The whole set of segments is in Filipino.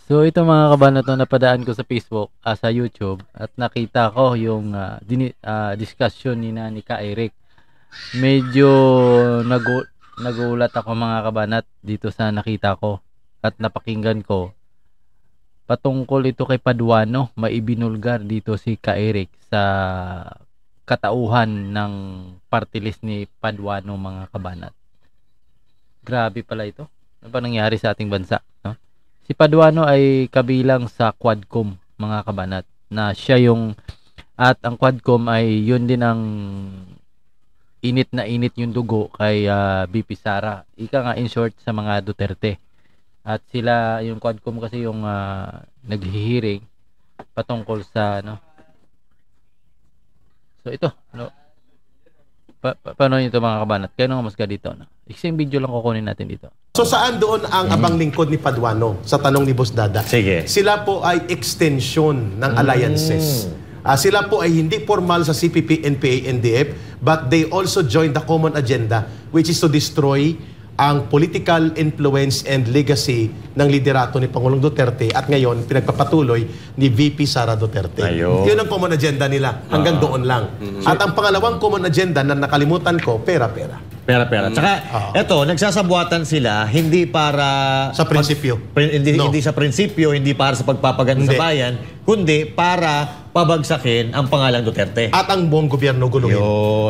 So ito mga kabanato, napadaan ko sa Facebook, sa YouTube at nakita ko yung discussion ni Ka Eric. Medyo nagulat ako mga kabanat dito sa nakita ko at napakinggan ko. Patungkol ito kay Paduano, maibinulgar dito si Ka Eric sa katauhan ng party list ni Paduano mga kabanat. Grabe pala ito. Ano ba nangyari sa ating bansa, no? Si Paduano ay kabilang sa Quadcom mga kabanat, na siya yung, at ang Quadcom ay yun din ang init na init yung dugo kay BP Sara. Ika nga in short sa mga Duterte. At sila yung Quadcom kasi yung naghihiring patungkol sa So ito, paano nito mga kabanat? Kaya nung mas ka dito, Isang video lang kukunin natin dito. So saan doon ang abang lingkod ni Paduano sa tanong ni Boss Dada? Sige. Sila po ay extension ng alliances. Sila po ay hindi formal sa CPP, NPA, NDF, but they also join the common agenda, which is to destroy ang political influence and legacy ng liderato ni Pangulong Duterte at ngayon pinagpapatuloy ni VP Sara Duterte. Ayun. Yun ang common agenda nila. Hanggang doon lang. At ang pangalawang common agenda na nakalimutan ko, pera-pera. Pera-pera. Tsaka, eto, nagsasabuatan sila hindi para... Sa prinsipyo. Hindi sa prinsipyo, hindi para sa pagpapaganda sa bayan, kundi para pabagsakin ang pangalang Duterte. At ang buong gobyerno guluhin.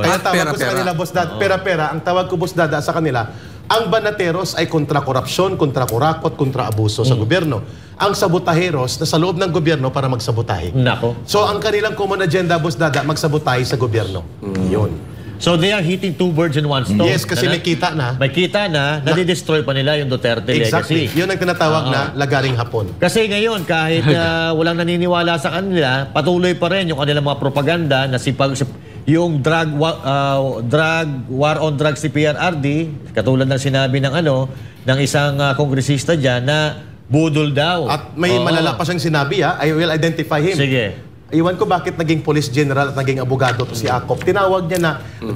Kaya At tawag ko sa pera-pera. kanila, Boss Dada, pera-pera, ang tawag ko, Boss Dada, sa kanila, ang banateros ay kontra korupsyon, kontra kurakot, kontra abuso sa gobyerno. Ang sabotaheros na sa loob ng gobyerno para magsabotahe. Nako. So ang kanilang common agenda, Boss Dada, magsabotahe sa gobyerno. Yun. So they are hitting two birds in one stone. Yes, kasi may kita na. May kita na, nadi-destroy pa nila yung Duterte Exactly. legacy. Yun ang tinatawag na lagaring hapon. Kasi ngayon, kahit walang naniniwala sa kanila, patuloy pa rin yung kanilang mga propaganda na yung drug war on drugs ni PRRD, katulad ng sinabi ng isang kongresista dyan na budol daw. At may malala pa siyang sinabi, I will identify him. Sige. Iwan ko bakit naging police general at naging abogado to si Akop. Tinawag niya na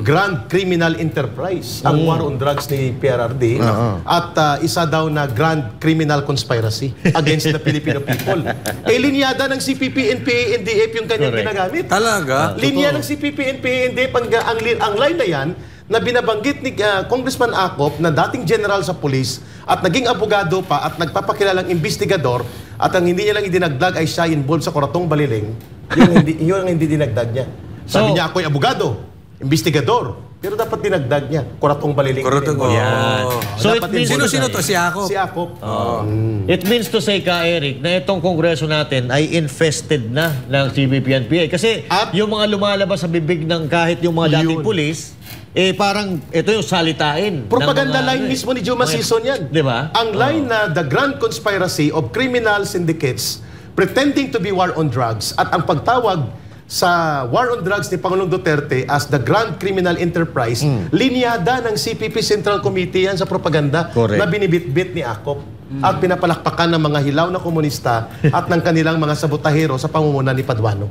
Grand Criminal Enterprise ang war on drugs ni PRRD at isa daw na Grand Criminal Conspiracy against the Filipino people. Linyada ng CPP, NPA, NDF yung kanyang ginagamit. Talaga? Linya ng CPP, NPA, NDF, ang line na yan na binabanggit ni Congressman Akop na dating general sa police at naging abogado pa at nagpapakilalang investigador at ang hindi niya lang idinagdag ay siya involved sa Kuratong Baliling, yun ang hindi dinagdag niya. Sabi niya, ako'y abogado, investigador, pero dapat dinagdag niya, Kuratong Baliling. Yan. So it means Sino to? Si Akop? Si Akop. It means to say, Ka Eric, na itong kongreso natin ay infested na ng CBP-NPA. Kasi yung mga lumalabas sa bibig ng kahit yung mga dating pulis, parang ito yung salitain. Propaganda line mismo ni Juma Sison yan. Di ba? Ang line na the grand conspiracy of criminal syndicates pretending to be war on drugs at ang pagtawag sa war on drugs ni Pangulong Duterte as the Grand Criminal Enterprise, linyada ng CPP Central Committee yan sa propaganda na binibitbit ni Akop at pinapalakpakan ng mga hilaw na komunista at ng kanilang mga sabotahero sa pangunguna ni Paduano.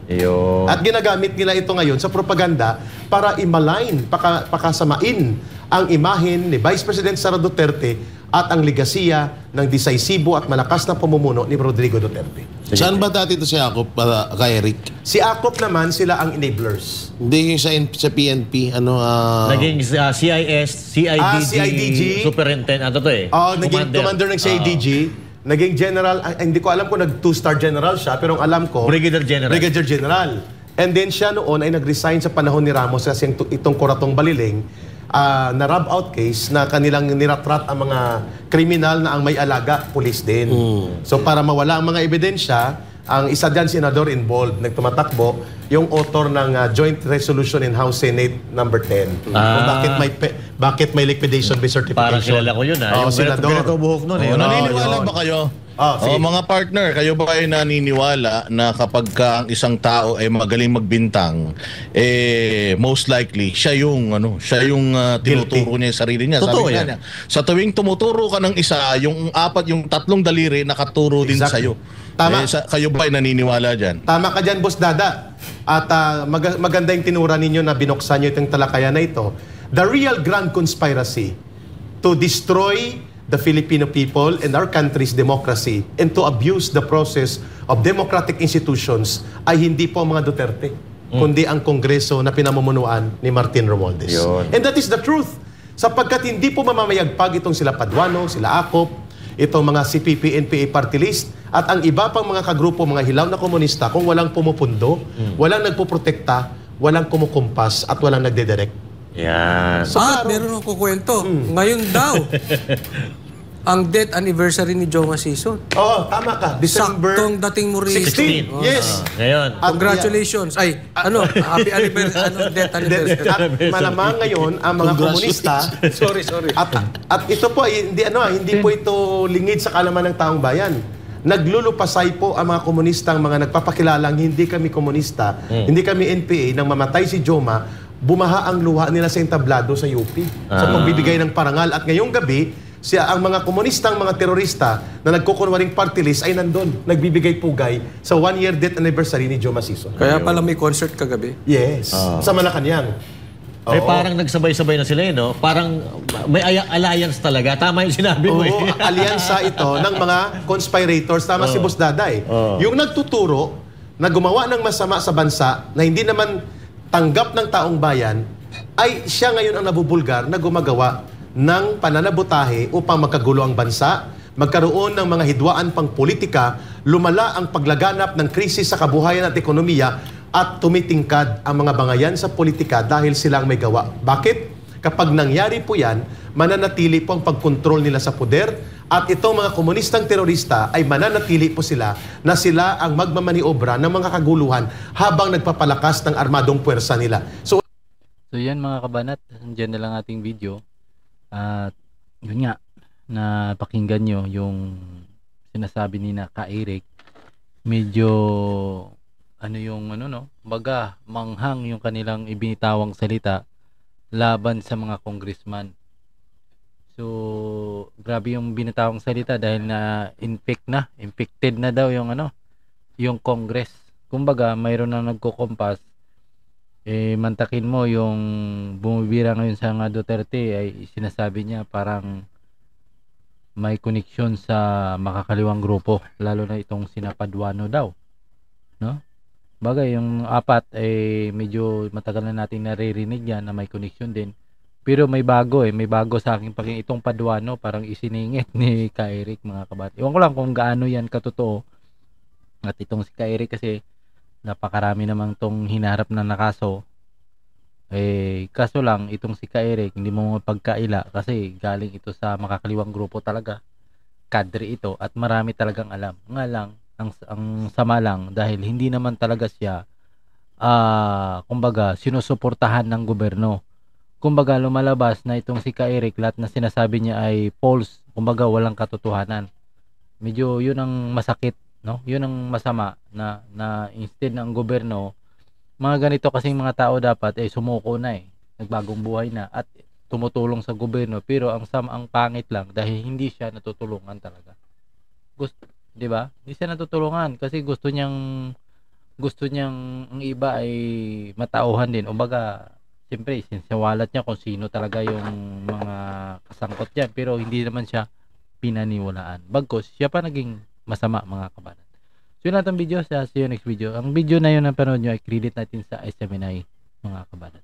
At ginagamit nila ito ngayon sa propaganda para i-malign, pakasamain ang imahen ni Vice President Sara Duterte at ang legasiya ng decisibo at malakas na pamumuno ni Rodrigo Duterte. Saan ba dati ito si Akop, kay Eric? Si Akop naman, sila ang enablers. Hindi yung sa PNP, Naging CIS, CIDG, CIDG. superintendent, Naging commander ng CIDG. Naging general, hindi ko alam kung nag-2-star general siya, pero ang alam ko, Brigadier General. Brigadier General. And then siya noon ay nag-resign sa panahon ni Ramos kasi itong Kuratong Baliling, na rub-out case na kanilang niratrat ang mga kriminal na ang may alaga, police din. So para mawala ang mga ebidensya, ang isa dyan senador involved, nagtumatakbo, yung author ng Joint Resolution in House Senate number 10. Kung bakit may liquidation by certification. Parang kilala ko yun yung senador. buhok nun naniniwala ba kayo? Mga partner, kayo ba ay naniniwala na kapag ang isang tao ay magaling magbintang, most likely siya yung tinuturo niya yung sarili niya. Totoo Sabi yan. niya, sa tuwing tumuturo ka ng isa, yung tatlong daliri nakaturo din sa iyo. Tama. Kayo ba ay naniniwala diyan? Tama ka dyan, Boss Dada. At maganda yung tinura ninyo na binuksan nyo itong talakayan na ito. The real grand conspiracy to destroy the Filipino people and our country's democracy and to abuse the process of democratic institutions ay hindi po ang mga Duterte, kundi ang Kongreso na pinamumunuan ni Martin Romualdez. Yun. And that is the truth. Sapagkat hindi po mamamayagpag itong sila Paduano, sila Acop, itong mga CPP, NPA party list, at ang iba pang mga kagrupo, mga hilaw na komunista, kung walang pumupundo, walang nagpuprotekta, walang kumukumpas, at walang nagdedirect. Yan. So, meron akong kukwento. Ngayon daw, ang death anniversary ni Joe Masison. Oo, tama ka. December Saktong dating mo rito. 16. Yes. Ngayon. At Congratulations. Ay, happy anniversary, death anniversary. At malamang ngayon ang mga komunista sorry. at ito po ay hindi po ito lingid sa kalaman ng taong bayan. Naglulupasay po ang mga komunista, ang mga nagpapakilalang hindi kami komunista, hindi kami NPA, nang mamatay si Joma, bumaha ang luha nila sa entablado sa UP sa pagbibigay ng parangal. At ngayong gabi, ang mga komunistang, mga terorista na nagkukunwaring party list ay nandun, nagbibigay pugay sa 1-year death anniversary ni Joe Masison. Kaya pala may concert kagabi. Yes, sa Malacanang. Eh parang nagsabay-sabay na sila, no? Parang may alliance talaga. Tama yung sinabi mo. Oo, alyansa ito ng mga conspirators. Tama si Boss Daday. Yung nagtuturo na gumawa ng masama sa bansa na hindi naman tanggap ng taong bayan, ay siya ngayon ang nabubulgar na gumagawa ng pananabutahe upang magkagulo ang bansa, magkaroon ng mga hidwaan pang politika, lumala ang paglaganap ng krisis sa kabuhayan at ekonomiya, at tumitingkad ang mga bangayan sa politika dahil silang may gawa. Bakit? Kapag nangyari po yan, mananatili po ang pagkontrol nila sa poder, at itong mga komunistang terorista ay mananatili po sila na sila ang magmamaniobra ng mga kaguluhan habang nagpapalakas ng armadong puwersa nila. So yan mga kabanat, dyan na lang ating video. At yun nga, na pakinggan nyo yung sinasabi ni na Ka-Eric. Medyo baga manghang yung kanilang ibinitawang salita laban sa mga congressman. So grabe yung binitawang salita dahil na infected na daw yung yung Congress. Kumbaga mayroon na nagko-compass, mantakin mo yung bumibira ngayon sa mga Duterte ay sinasabi niya parang may koneksyon sa makakaliwang grupo, lalo na itong sina Paduano daw, no? Bagay yung apat ay medyo matagal na nating naririnig yan na may koneksyon din, pero may bago sa aking paging itong Paduano parang isiningit ni Ka-Eric, mga kabat. Iwan ko lang kung gaano yan katotoo. At itong si Ka-Eric kasi napakarami namang tong hinarap na nakaso. Kaso lang itong si Ka-Eric hindi mo mapagkaila kasi galing ito sa makakaliwang grupo talaga. Kadre ito at marami talagang alam. Nga lang ang sama lang dahil hindi naman talaga siya kumbaga sinusuportahan ng gobyerno. Kumbaga lumalabas na itong si Ka-Eric lahat na sinasabi niya ay false. Kumbaga walang katotohanan. Medyo yun ang masakit, no? Yun ang masama na instead ng gobyerno, mga ganito kasing mga tao dapat sumuko na nagbagong buhay na at tumutulong sa gobyerno, pero ang pangit lang dahil hindi siya natutulungan talaga. Gusto, 'di ba? Hindi siya natutulungan kasi gusto niyang ang iba ay matauhan din. Kumbaga, siyempre sinsawalat niya kung sino talaga yung mga kasangkot diyan, pero hindi naman siya pinaniwalaan. Bagkus siya pa naging masama, mga kabanan. So yun natin video, see you next video. Ang video na yun na panood nyo ay credit natin sa SMNI, mga kabanan.